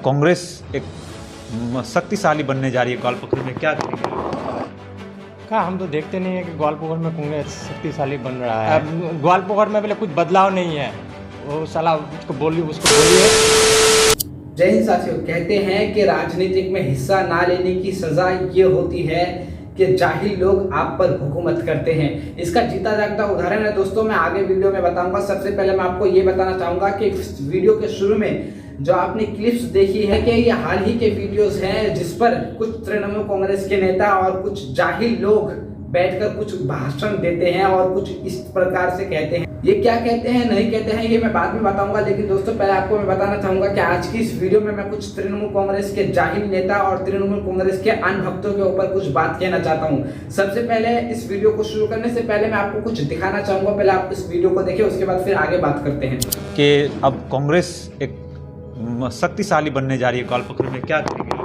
कांग्रेस एक शक्तिशाली बनने जा रही है ग्वालपखर में, क्या करेंगे? का हम तो देखते नहीं है कि ग्वालपखर में कांग्रेस शक्तिशाली बन रहा है। ग्वालपखर में पहले कुछ बदलाव नहीं है, वो साला उसको बोलिए। जय हिंद साथियों। कहते हैं कि राजनीतिक में हिस्सा ना लेने की सजा ये होती है कि जाहिल लोग आप पर हुकूमत करते हैं। इसका जीता जागता उदाहरण है दोस्तों, मैं आगे वीडियो में बताऊंगा। सबसे पहले मैं आपको ये बताना चाहूंगा कि वीडियो के शुरू में जो आपने क्लिप्स देखी है कि ये हाल ही के वीडियोस हैं जिस पर कुछ तृणमूल कांग्रेस के नेता और कुछ जाहिल लोग बैठकर कुछ भाषण देते हैं और कुछ इस प्रकार से कहते हैं। ये क्या कहते हैं नहीं कहते हैं ये मैं बाद में बताऊंगा, लेकिन दोस्तों पहले आपको मैं बताना चाहूंगा कि आज की इस वीडियो में मैं कुछ तृणमूल कांग्रेस के जाहिल नेता और तृणमूल कांग्रेस के अन्य भक्तों के ऊपर कुछ बात कहना चाहता हूं। सबसे पहले इस वीडियो को शुरू करने से पहले मैं आपको कुछ दिखाना चाहूंगा। पहले आप इस वीडियो को देखिए, उसके बाद फिर आगे बात करते हैं कि अब कांग्रेस एक शक्तिशाली बनने जा रही है ग्वालपखर में, क्या करेंगे?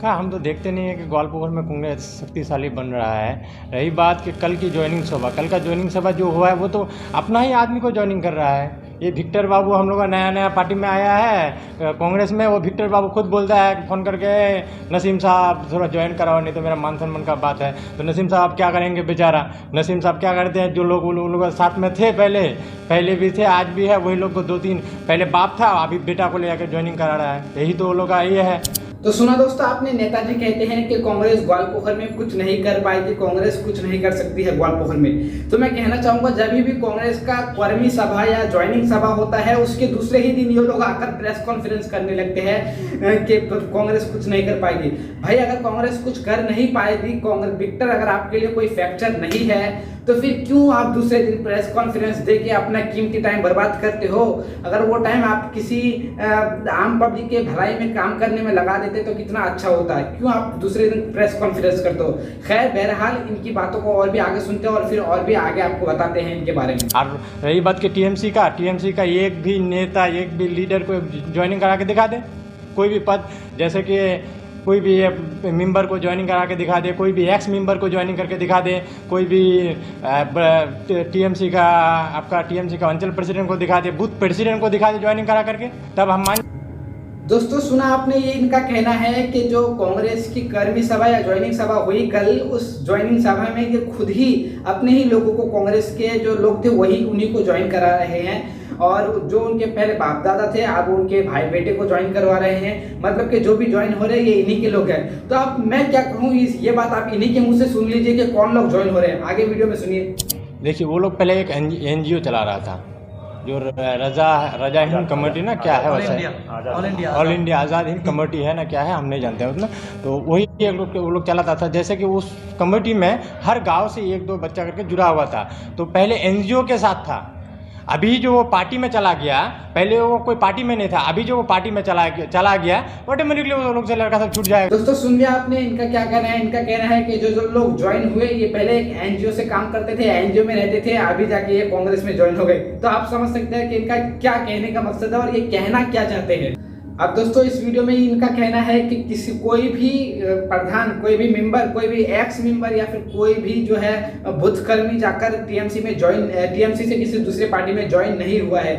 का हम तो देखते नहीं है कि ग्वालपखर में कांग्रेस शक्तिशाली बन रहा है। रही बात कि कल की ज्वाइनिंग सभा, कल का ज्वाइनिंग सभा जो हुआ है वो तो अपना ही आदमी को ज्वाइनिंग कर रहा है। ये विक्टर बाबू हम लोग का नया पार्टी में आया है कांग्रेस में, वो विक्टर बाबू खुद बोलता है फ़ोन करके, नसीम साहब थोड़ा ज्वाइन कराओ नहीं तो मेरा मान सम्मान का बात है। तो नसीम साहब क्या करेंगे बेचारा? नसीम साहब क्या करते हैं, जो लोग उन लोगों के साथ में थे पहले भी थे, आज भी है, वही लोग को 2-3 पहले बाप था, अभी बेटा को ले जाकर ज्वाइनिंग करा रहा है। यही तो वो लोग का ये है। तो सुना दोस्तों आपने, नेताजी कहते हैं कि कांग्रेस ग्वालपखर में कुछ नहीं कर पाएगी, कांग्रेस कुछ नहीं कर सकती है ग्वालपखर में। तो मैं कहना चाहूंगा जब भी कांग्रेस का कर्मी सभा या ज्वाइनिंग सभा होता है उसके दूसरे ही दिन ये लोग आकर प्रेस कॉन्फ्रेंस करने लगते हैं कि कांग्रेस कुछ नहीं कर पाएगी। भाई अगर कांग्रेस कुछ कर नहीं पाएगी, कांग्रेस विक्टर अगर आपके लिए कोई फैक्टर नहीं है तो फिर क्यों आप दूसरे दिन प्रेस कॉन्फ्रेंस देके अपना कीमती टाइम बर्बाद करते हो? अगर वो टाइम आप किसी आम पब्लिक के भलाई में काम करने में लगा देते तो कितना अच्छा होता है। क्यों आप दूसरे दिन प्रेस कॉन्फ्रेंस करते हो? खैर बहरहाल इनकी बातों को और भी आगे सुनते हैं और फिर और भी आगे आपको बताते हैं इनके बारे में। और रही बात कि टीएमसी का एक भी नेता, एक भी लीडर को ज्वाइनिंग करा के दिखा दे, कोई भी पद, जैसे कि कोई भी मेंबर को ज्वाइनिंग करा के दिखा दे, कोई भी एक्स मेंबर को ज्वाइनिंग करके दिखा दे, कोई भी टीएमसी का अंचल प्रेसिडेंट को दिखा दे, बूथ प्रेसिडेंट को दिखा दे ज्वाइनिंग करा करके, तब हम मान। दोस्तों सुना आपने, ये इनका कहना है कि जो कांग्रेस की कर्मी सभा या ज्वाइनिंग सभा हुई कल, उस ज्वाइनिंग सभा में ये खुद ही अपने ही लोगों को, कांग्रेस के जो लोग थे वही उन्हीं को ज्वाइन करा रहे हैं और जो उनके पहले बाप दादा थे अब उनके भाई बेटे को ज्वाइन करवा रहे हैं। मतलब कि जो भी ज्वाइन हो रहे हैं ये इन्हीं के लोग हैं। तो अब मैं क्या कहूँ, ये बात आप इन्हीं के मुंह से सुन लीजिए कि कौन लोग ज्वाइन हो रहे हैं। आगे वीडियो में सुनिए। देखिए वो लोग पहले एक एनजीओ चला रहा था जो रजा हिंद कमेटी ना, क्या है वैसे all India Azad Hind committee है ना, क्या है हम नहीं जानते उतना। तो वही वो लोग चलाता था। जैसे कि उस कमेटी में हर गांव से 1-2 बच्चा करके जुड़ा हुआ था। तो पहले एनजीओ के साथ था, अभी जो वो पार्टी में चला गया, पहले वो कोई पार्टी में नहीं था, अभी जो वो पार्टी में चला गया ऑटोमेटिकली वो लोग से लड़का सब छूट जाएगा। दोस्तों सुन लिया आपने इनका क्या कहना है। इनका कहना है कि जो लोग ज्वाइन हुए ये पहले एक एनजीओ से काम करते थे, एनजीओ में रहते थे, अभी जाके ये कांग्रेस में ज्वाइन हो गए। तो आप समझ सकते हैं कि इनका क्या कहने का मकसद है और ये कहना क्या चाहते हैं। अब दोस्तों इस वीडियो में इनका कहना है कि कोई भी प्रधान, कोई भी मेंबर, कोई भी एक्स मेंबर या फिर कोई भी जो है बूथ कर्मी जाकर टीएमसी से किसी दूसरे पार्टी में ज्वाइन नहीं हुआ है।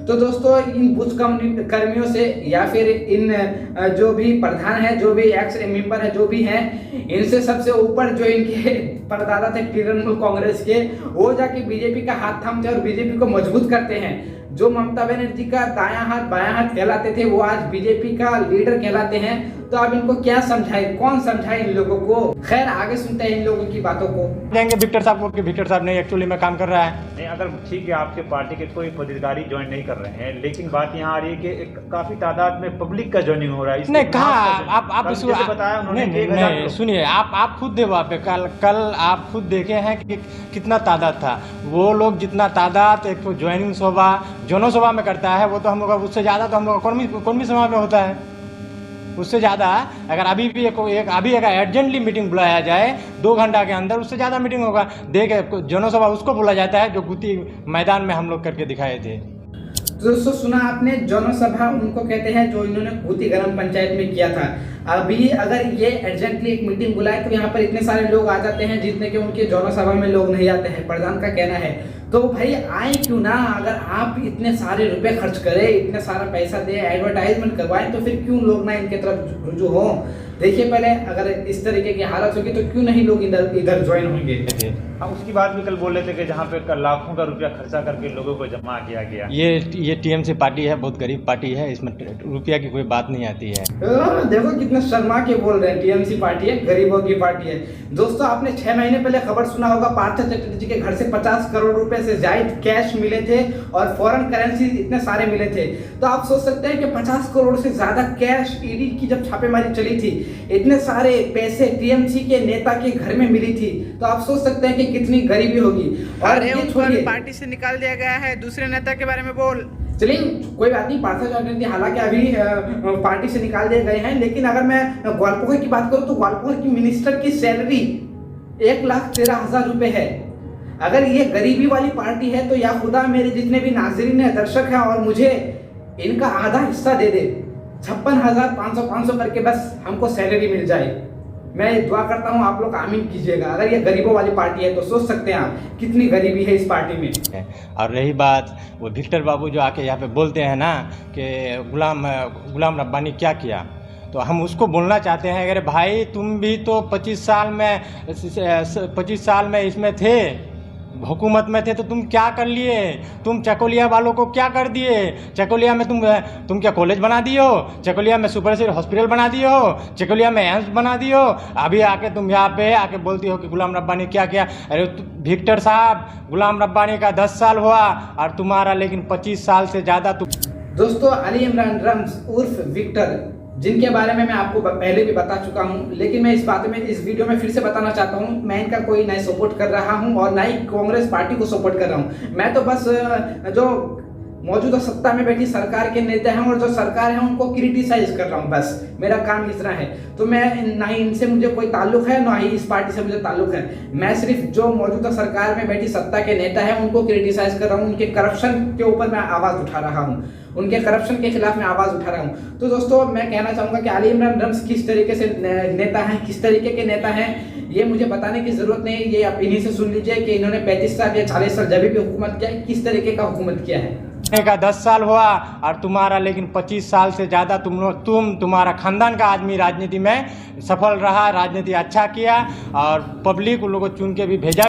तो दोस्तों इन बूथ कर्मियों से या फिर इन जो भी प्रधान है, जो भी एक्स मेंबर है, जो भी हैं, इनसे सबसे ऊपर जो इनके परदादा थे तृणमूल कांग्रेस के, वो जाके बीजेपी का हाथ थामते और बीजेपी को मजबूत करते हैं। जो ममता बनर्जी का दायां हाथ बायां हाथ कहलाते थे वो आज बीजेपी का लीडर कहलाते हैं। तो अब इनको क्या समझाए, कौन समझाए इन लोगों को? खैर आगे सुनते हैं इन लोगों की बातों को। देंगे विक्टर साहब को कि विक्टर साहब नहीं एक्चुअली में काम कर रहा है। नहीं, अगर ठीक है आपके पार्टी के कोई पदाधिकारी ज्वाइन नहीं कर रहे हैं, लेकिन बात यहाँ आ रही है कि काफी तादाद में पब्लिक का ज्वाइनिंग हो रहा है। नहीं कहा आप बताया उन्होंने, नहीं सुनिए, आप खुद दे वहाँ पे कल आप खुद देखे हैं कि कितना तादाद था। वो लोग जितना तादाद एक ज्वाइनिंग सभा जनों सभा में करता है, वो तो हम लोग उससे ज़्यादा तो हम लोग कौमी सभा में होता है, उससे ज़्यादा। अगर अभी भी एक अर्जेंटली मीटिंग बुलाया जाए 2 घंटा के अंदर, उससे ज़्यादा मीटिंग होगा। जनसभा उसको बोला जाता है जो गुत्ती मैदान में हम लोग करके दिखाए थे। तो दोस्तों सुना आपने, जनसभा उनको कहते हैं जो इन्होंने गुत्ती ग्राम पंचायत में किया था। अभी अगर ये अर्जेंटली एक मीटिंग बुलाए तो यहाँ पर इतने सारे लोग आ जाते हैं जितने कि उनके जनसभा में लोग नहीं आते हैं, प्रधान का कहना है। तो भाई आए क्यों ना, अगर आप इतने सारे रुपए खर्च करें, इतना सारा पैसा दे, एडवर्टाइजमेंट करवाएं, तो फिर क्यों लोग ना इनके तरफ रुजू हो। देखिए पहले अगर इस तरीके की हालत होगी तो क्यों नहीं लोग इधर ज्वाइन होंगे। हम उसकी बात भी कल बोल रहे थे कि जहाँ पे लाखों का रुपया खर्चा करके लोगों को जमा किया गया। ये टीएमसी पार्टी है, बहुत गरीब पार्टी है, इसमें रुपया की कोई बात नहीं आती है। देखो कितना शर्मा के बोल रहे हैं, टीएमसी पार्टी है, गरीबों की पार्टी है। दोस्तों आपने 6 महीने पहले खबर सुना होगा, पार्थ चटर्जी के घर से 50 करोड़ रुपए से ज्यादा कैश मिले थे और फॉरेन करेंसी इतने सारे मिले थे। तो आप सोच सकते हैं कि 50 करोड़ से ज्यादा कैश ईडी की जब छापेमारी चली थी, इतने सारे पैसे टीएमसी के नेता के घर में मिली थी, तो आप सोच सकते हैं कि कितनी गरीबी होगी। और ये छोड़िए, पार्टी से निकाल दिया गया है, दूसरे नेता के बारे में बोल। चलिए कोई बात नहीं, पार्थ चटर्जी हालांकि अभी पार्टी से निकाल दिए गए हैं, लेकिन अगर मैं ग्वालपोखर की बात करूं तो ग्वालपोखर की मिनिस्टर की सैलरी 1,13,000 रुपए है। अगर ये गरीबी वाली पार्टी है तो या खुदा मेरे जितने भी नाजरीन है, दर्शक हैं, और मुझे इनका आधा हिस्सा दे दे, 56,500 करके बस हमको सैलरी मिल जाए। मैं दुआ करता हूँ आप लोग आमीन कीजिएगा। अगर ये गरीबों वाली पार्टी है तो सोच सकते हैं आप कितनी गरीबी है इस पार्टी में। और रही बात वो विक्टर बाबू जो आके यहाँ पे बोलते हैं ना कि गुलाम रब्बानी क्या किया, तो हम उसको बोलना चाहते हैं, अरे भाई तुम भी तो 25 साल में इसमें थे, हुकूमत में थे, तो तुम क्या कर लिए? तुम चकोलिया वालों को क्या कर दिए? चकोलिया में तुम क्या कॉलेज बना दिए हो? चकोलिया में सुपर सिविल हॉस्पिटल बना दिए हो? चकोलिया में एम्स बना दिए हो? अभी आके तुम यहाँ पे आके बोलती हो कि गुलाम रब्बानी क्या किया। अरे विक्टर साहब, गुलाम रब्बानी का 10 साल हुआ और तुम्हारा लेकिन 25 साल से ज़्यादा। दोस्तों अली इमरान रम्स उर्फ विक्टर, जिनके बारे में मैं आपको पहले भी बता चुका हूं, लेकिन मैं इस वीडियो में फिर से बताना चाहता हूं, मैं इनका कोई ना सपोर्ट कर रहा हूं और ना ही कांग्रेस पार्टी को सपोर्ट कर रहा हूं। मैं तो बस जो मौजूदा सत्ता में बैठी सरकार के नेता हैं और जो सरकार है उनको क्रिटिसाइज कर रहा हूं, बस मेरा काम इतना है। तो मैं ना ही इनसे मुझे कोई ताल्लुक है, ना ही इस पार्टी से मुझे ताल्लुक है। मैं सिर्फ जो मौजूदा सरकार में बैठी सत्ता के नेता हैं उनको क्रिटिसाइज कर रहा हूं, उनके करप्शन के ऊपर मैं आवाज उठा रहा हूं, उनके करप्शन के खिलाफ मैं आवाज उठा रहा हूं। तो दोस्तों मैं कहना चाहूंगा कि अली इमरान रम्स किस तरीके से नेता हैं, किस तरीके के नेता हैं, ये मुझे बताने की जरूरत नहीं है। ये आप इन्हीं से सुन लीजिए कि इन्होंने 35 साल या 40 साल जब भी हुकूमत किया, किस तरीके का हुकूमत किया है। का 10 साल हुआ और तुम्हारा लेकिन 25 साल से ज़्यादा तुम्हारा खानदान का आदमी राजनीति में सफल रहा, राजनीति अच्छा किया और पब्लिक उन लोगों को चुन के भी भेजा।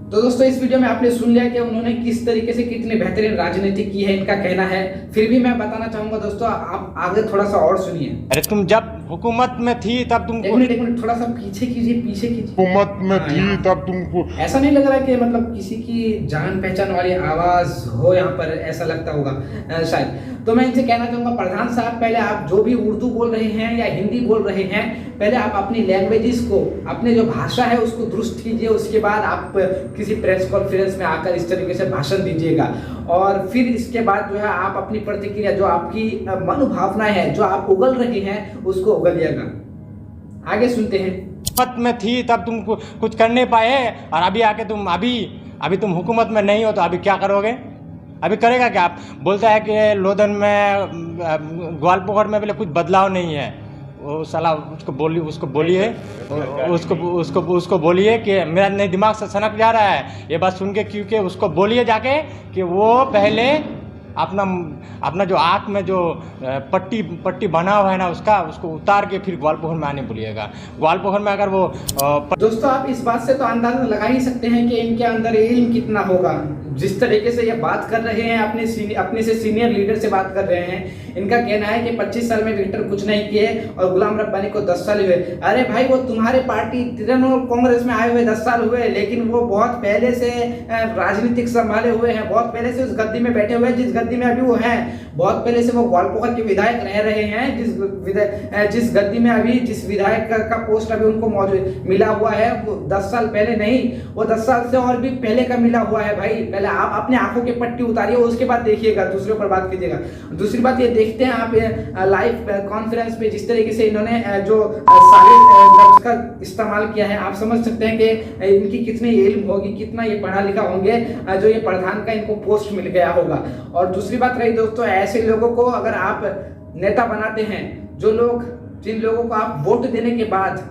तो दोस्तों इस वीडियो में आपने सुन लिया कि उन्होंने किस तरीके से कितनी बेहतरीन राजनीति की है, इनका कहना है। फिर भी मैं बताना चाहूंगा दोस्तों, आप आगे थोड़ा सा और सुनिए। अरे तुम जब हुकूमत में थी तब तुमको एक मिनट थोड़ा सा पीछे कीजिए। हुकूमत में थी तब तुमको ऐसा नहीं लग रहा कि मतलब किसी की जान पहचान वाली आवाज हो यहाँ पर, ऐसा लगता होगा शायद। तो मैं इनसे कहना चाहूंगा, प्रधान साहब पहले आप जो भी उर्दू बोल रहे हैं या हिंदी बोल रहे हैं, पहले आप अपनी लैंग्वेजेस को, अपने जो भाषा है उसको दुरुस्त कीजिए, उसके बाद आप किसी प्रेस कॉन्फ्रेंस में आकर इस तरीके से भाषण दीजिएगा और फिर इसके बाद जो है आप अपनी प्रतिक्रिया, जो आपकी मनोभावनाएं हैं, जो आप उगल रही हैं, उसको उगलिएगा। आगे सुनते हैं। हुकूमत में थी तब तुम कुछ कर नहीं पाए और अभी आके तुम अभी तुम हुकूमत में नहीं हो तो अभी क्या करोगे? अभी करेगा क्या? आप बोलता है कि लोधन में ग्वालपोखर में पहले कुछ बदलाव नहीं है। वो साला उसको बोलिए कि मेरा नहीं दिमाग से सनक जा रहा है ये बात सुन के, क्योंकि उसको बोलिए जाके कि वो पहले अपना जो आँख में जो पट्टी बना हुआ है ना उसको उतार के फिर ग्वालपोखर में आने बोलिएगा। ग्वालपोखर में अगर वो दोस्तों आप इस बात से तो अंदाजा लगा ही सकते हैं कि इनके अंदर इल्म कितना होगा। जिस तरीके से ये बात कर रहे हैं, अपने से सीनियर लीडर से बात कर रहे हैं। इनका कहना है कि 25 साल में विक्टर कुछ नहीं किए और गुलाम रब्बानी को 10 साल हुए। अरे भाई वो तुम्हारे पार्टी तृणमूल कांग्रेस में आए हुए 10 साल हुए, लेकिन वो बहुत पहले से राजनीतिक संभाले हुए हैं, बहुत पहले से उस गद्दी में बैठे हुए हैं जिस गद्दी में अभी वो हैं। बहुत पहले से वो ग्वालपोखर के विधायक रह रहे हैं, जिस गद्दी में अभी जिस विधायक का पोस्ट अभी उनको मौजूद मिला हुआ है, वो 10 साल पहले नहीं, वो 10 साल से और भी पहले का मिला हुआ है। भाई पहले आप अपने आंखों की पट्टी उतारिए, उसके बाद देखिएगा, दूसरे पर बात कीजिएगा। दूसरी बात ये देखते हैं आप लाइव कॉन्फ्रेंस पे जिस तरीके से इन्होंने जो सारे लफ्ज का इस्तेमाल किया है, आप समझ सकते हैं कि इनकी कितनी इल्म होगी, कितना ये पढ़ा लिखा होंगे, जो ये प्रधान का इनको पोस्ट मिल गया होगा। और दूसरी बात रही दोस्तों, ऐसे लोगों को अगर आप नेता बनाते हैं, जिन लोगों को आप वोट देने के बाद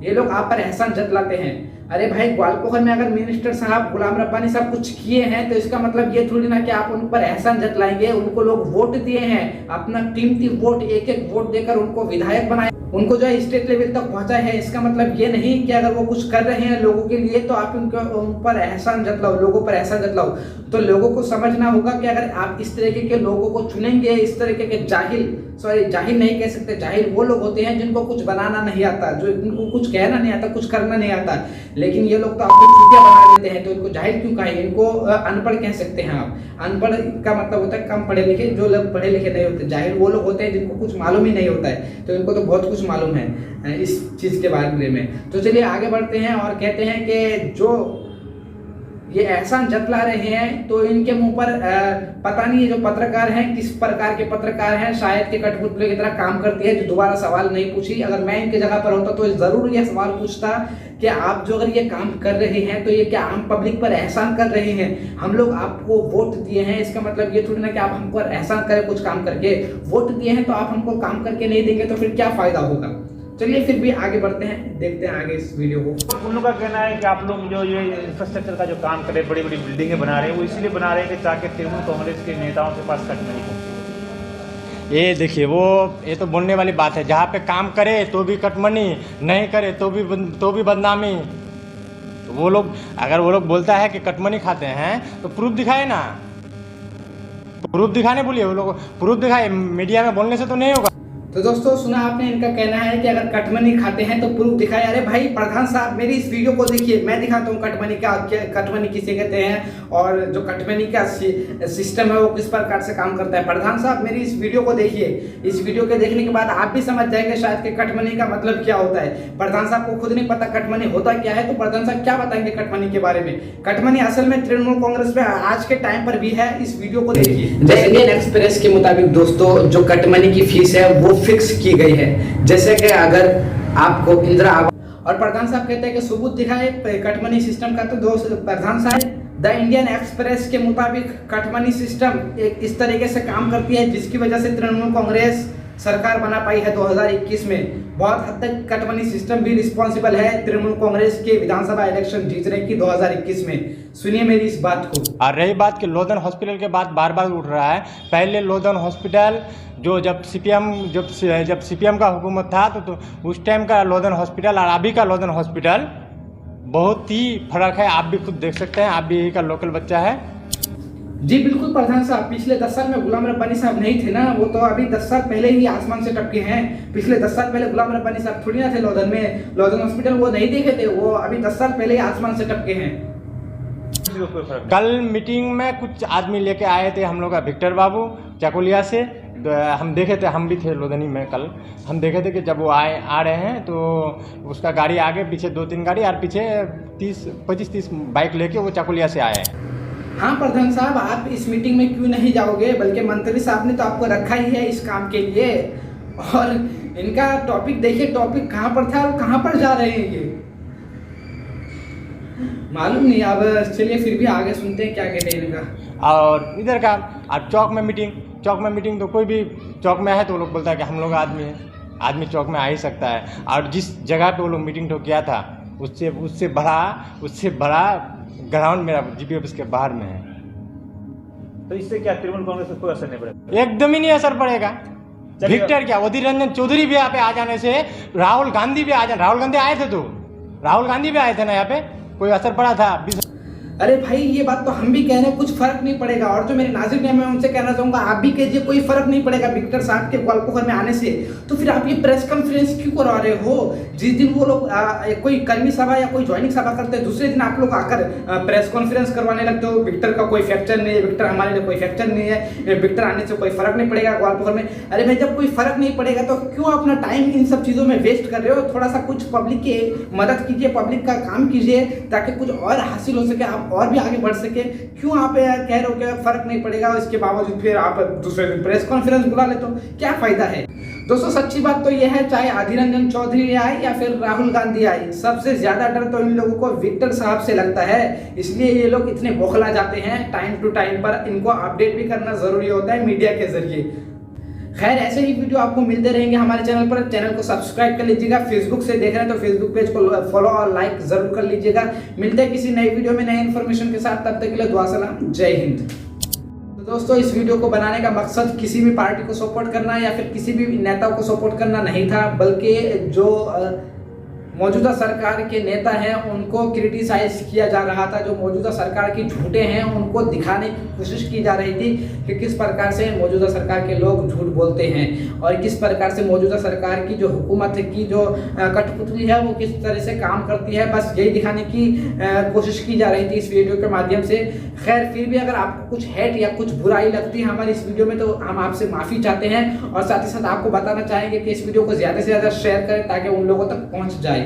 ये लोग आप पर एहसान जतलाते हैं, अरे भाई, ग्वालपोखर में अगर मिनिस्टर साहब गुलाम रब्बानी साहब कुछ किए हैं तो इसका मतलब ये थोड़ी ना कि आप उन पर एहसान जतलाएंगे। उनको लोग वोट दिए हैं, अपना कीमती वोट, एक एक वोट देकर उनको विधायक बनाए, उनको जो है स्टेट लेवल तक पहुंचा है। इसका मतलब ये नहीं कि अगर वो कुछ कर रहे हैं लोगों के लिए तो आप उन पर एहसान जतलाओ, लोगों पर एहसान जतलाओ। तो लोगों को समझना होगा कि अगर आप इस तरीके के लोगों को चुनेंगे, इस तरीके के जाहिल नहीं कह सकते, जाहिल वो लोग होते हैं जिनको कुछ बनाना नहीं आता, जो इनको कुछ कहना नहीं आता, कुछ करना नहीं आता, लेकिन ये लोग तो आपको चूतिया बना देते हैं। तो इनको जाहिल क्यों कहें, इनको अनपढ़ कह सकते हैं आप। अनपढ़ का मतलब होता है कम पढ़े लिखे, जो लोग पढ़े लिखे नहीं होते। जाहिल वो लोग होते हैं जिनको कुछ मालूम ही नहीं होता है, तो इनको तो बहुत कुछ मालूम है इस चीज के बारे में। तो चलिए आगे बढ़ते हैं और कहते हैं कि जो ये एहसान जतला रहे हैं तो इनके मुंह पर पता नहीं ये जो पत्रकार हैं किस प्रकार के पत्रकार हैं, शायद के कठपुतले की तरह काम करती है जो दोबारा सवाल नहीं पूछी। अगर मैं इनके जगह पर होता तो जरूर ये सवाल पूछता कि आप जो अगर ये काम कर रहे हैं तो ये क्या आम पब्लिक पर एहसान कर रहे हैं? हम लोग आपको वोट दिए हैं, इसका मतलब ये थोड़ी ना कि आप हम पर एहसान करें कुछ काम करके। वोट दिए हैं तो आप हमको काम करके नहीं देंगे तो फिर क्या फायदा होगा। चलिए फिर भी आगे बढ़ते हैं, देखते हैं आगे इस वीडियो को। उन लोगों का कहना है कि आप लोग जो ये इंफ्रास्ट्रक्चर का जो काम कर रहे हैं, बड़ी बड़ी बिल्डिंगें बना रहे हैं, वो इसलिए बना रहे हैं कि ताकि तृणमूल कांग्रेस के नेताओं के पास कट नहीं हो। ये देखिए, ये तो बोलने वाली बात है। जहाँ पे काम करे तो भी कटमनी, नहीं करे तो भी बदनामी। तो वो लोग, अगर वो लोग बोलता है कि कटमनी खाते हैं तो प्रूफ दिखाए ना, प्रूफ दिखाने बोलिए। वो लोग प्रूफ दिखाए, मीडिया में बोलने से तो नहीं होगा। तो दोस्तों सुना आपने, इनका कहना है कि अगर कटमनी खाते हैं तो प्रूफ दिखाए। अरे भाई प्रधान साहब, मेरी इस वीडियो को देखिए, मैं दिखाता हूँ कटमनी किसे कहते हैं और जो कटमनी का सिस्टम है वो किस प्रकार से काम करता है। प्रधान साहब मेरी इस वीडियो को देखिए, इस वीडियो के देखने के बाद आप भी समझ जाएंगे शायद कि कटमनी का मतलब क्या होता है। प्रधान साहब को खुद नहीं पता कटमनी होता क्या है, तो प्रधान साहब क्या बताएंगे कटमनी के बारे में। कटमनी असल में तृणमूल कांग्रेस में आज के टाइम पर भी है, इस वीडियो को देखिए। इंडियन एक्सप्रेस के मुताबिक दोस्तों जो कटमनी की फीस है वो फिक्स की गई है। जैसे कि अगर आपको इंदिरा और प्रधान साहब कहते हैं कि सबूत दिखाए कटमनी सिस्टम का। तो दोस्त प्रधान साहब, द इंडियन एक्सप्रेस के मुताबिक कटमनी सिस्टम एक इस तरीके से काम करती है जिसकी वजह से तृणमूल कांग्रेस सरकार बना पाई है 2021 में। बहुत हद तक कटमनी सिस्टम भी रिस्पॉन्सिबल है तृणमूल कांग्रेस के विधानसभा इलेक्शन जीतने की 2021 में। सुनिए मेरी इस बात को। और रही बात कि लोधन हॉस्पिटल के बाद बार बार उठ रहा है। पहले लोधन हॉस्पिटल जो जब सीपीएम का हुकूमत था तो उस टाइम का लोधन हॉस्पिटल और अभी का लोधन हॉस्पिटल बहुत ही फर्क है। आप भी खुद देख सकते हैं, आप भी यही का लोकल बच्चा है। जी बिल्कुल प्रधान साहब, पिछले 10 साल में गुलाम रब्बानी साहब नहीं थे ना, वो तो अभी 10 साल पहले ही आसमान से टपके हैं। पिछले 10 साल पहले गुलाम रब्बानी साहब थोड़ी ना थे लोधन में, लोधन हॉस्पिटल वो नहीं देखे थे, वो अभी 10 साल पहले ही आसमान से टपके हैं। कल मीटिंग में कुछ आदमी लेके आए थे हम लोग का विक्टर बाबू चकुलिया से, हम देखे थे, हम भी थे लोधनी में। कल हम देखे थे कि जब वो आ रहे हैं तो उसका गाड़ी आगे पीछे 2-3 गाड़ी और पीछे 25-30 बाइक लेके वो चकुलिया से आए हैं। हाँ प्रधान साहब, आप इस मीटिंग में क्यों नहीं जाओगे, बल्कि मंत्री साहब ने तो आपको रखा ही है इस काम के लिए। और इनका टॉपिक देखिए, टॉपिक कहाँ पर था और कहाँ पर जा रहे हैं ये मालूम नहीं। अब चलिए फिर भी आगे सुनते हैं क्या कहते हैं इनका। और इधर का अब चौक में मीटिंग तो कोई भी चौक में है तो वो लोग बोलता है कि हम लोग आदमी चौक में आ ही सकता है। और जिस जगह पे वो लोग मीटिंग तो किया था उससे बड़ा ग्राउंड मेरा जीपी ऑफिस के बाहर में है। तो इससे क्या तृणमूल कांग्रेस पर कोई असर नहीं पड़ेगा? एकदम ही नहीं असर पड़ेगा। विक्टर क्या, अधीर रंजन चौधरी भी यहाँ पे आ जाने से, राहुल गांधी भी आ जाने, राहुल गांधी आए थे ना यहाँ पे, कोई असर पड़ा था? अरे भाई ये बात तो हम भी कह रहे हैं, कुछ फर्क नहीं पड़ेगा। और जो मेरे नाज़रीन हैं मैं उनसे कहना चाहूंगा, आप भी कहिए कोई फर्क नहीं पड़ेगा विक्टर साहब के ग्वालपोखर में आने से। तो फिर आप ये प्रेस कॉन्फ्रेंस क्यों करवा रहे हो? जिस दिन वो लोग कोई कर्मी सभा या कोई ज्वाइनिंग सभा करते हैं, दूसरे दिन आप लोग आकर प्रेस कॉन्फ्रेंस करवाने लगते हो। विक्टर का कोई फ्रैक्चर नहीं है, विक्टर हमारे लिए कोई फ्रैक्चर नहीं है, विक्टर आने से कोई फर्क नहीं पड़ेगा ग्वालपोखर में। अरे भाई जब कोई फर्क नहीं पड़ेगा तो क्यों अपना टाइम इन सब चीज़ों में वेस्ट कर रहे हो? थोड़ा सा कुछ पब्लिक की मदद कीजिए, पब्लिक का काम कीजिए ताकि कुछ और हासिल हो सके, आप और भी आगे बढ़ सके। क्यों आप कह रहे हो कि फर्क नहीं पड़ेगा, इसके बावजूद फिर आप दूसरे दिन प्रेस कॉन्फ्रेंस बुला लेते हो, क्या फायदा है? दोस्तों सच्ची बात तो यह है, चाहे अधीर रंजन चौधरी आए या फिर राहुल गांधी आए, सबसे ज्यादा डर तो इन लोगों को विक्टर साहब से लगता है। इसलिए ये लोग इतने बौखला जाते हैं। टाइम टू टाइम पर इनको अपडेट भी करना जरूरी होता है मीडिया के जरिए। खैर ऐसे ही वीडियो आपको मिलते रहेंगे हमारे चैनल पर। चैनल को सब्सक्राइब कर लीजिएगा। फेसबुक से देख रहे हैं तो फेसबुक पेज को फॉलो और लाइक जरूर कर लीजिएगा। मिलते हैं किसी नई वीडियो में नए इन्फॉर्मेशन के साथ। तब तक के लिए दुआ सलाम, जय हिंद। तो दोस्तों, इस वीडियो को बनाने का मकसद किसी भी पार्टी को सपोर्ट करना या फिर किसी भी नेता को सपोर्ट करना नहीं था, बल्कि जो मौजूदा सरकार के नेता हैं उनको क्रिटिसाइज किया जा रहा था। जो मौजूदा सरकार की झूठे हैं उनको दिखाने की कोशिश की जा रही थी कि किस प्रकार से मौजूदा सरकार के लोग झूठ बोलते हैं और किस प्रकार से मौजूदा सरकार की जो हुकूमत की जो कठपुतली है वो किस तरह से काम करती है। बस यही दिखाने की कोशिश की जा रही थी इस वीडियो के माध्यम से। खैर फिर भी अगर आपको कुछ हेट या कुछ बुराई लगती है हमारी इस वीडियो में तो हम आपसे माफ़ी चाहते हैं और साथ ही साथ आपको बताना चाहेंगे कि इस वीडियो को ज़्यादा से ज़्यादा शेयर करें ताकि उन लोगों तक पहुँच जाए।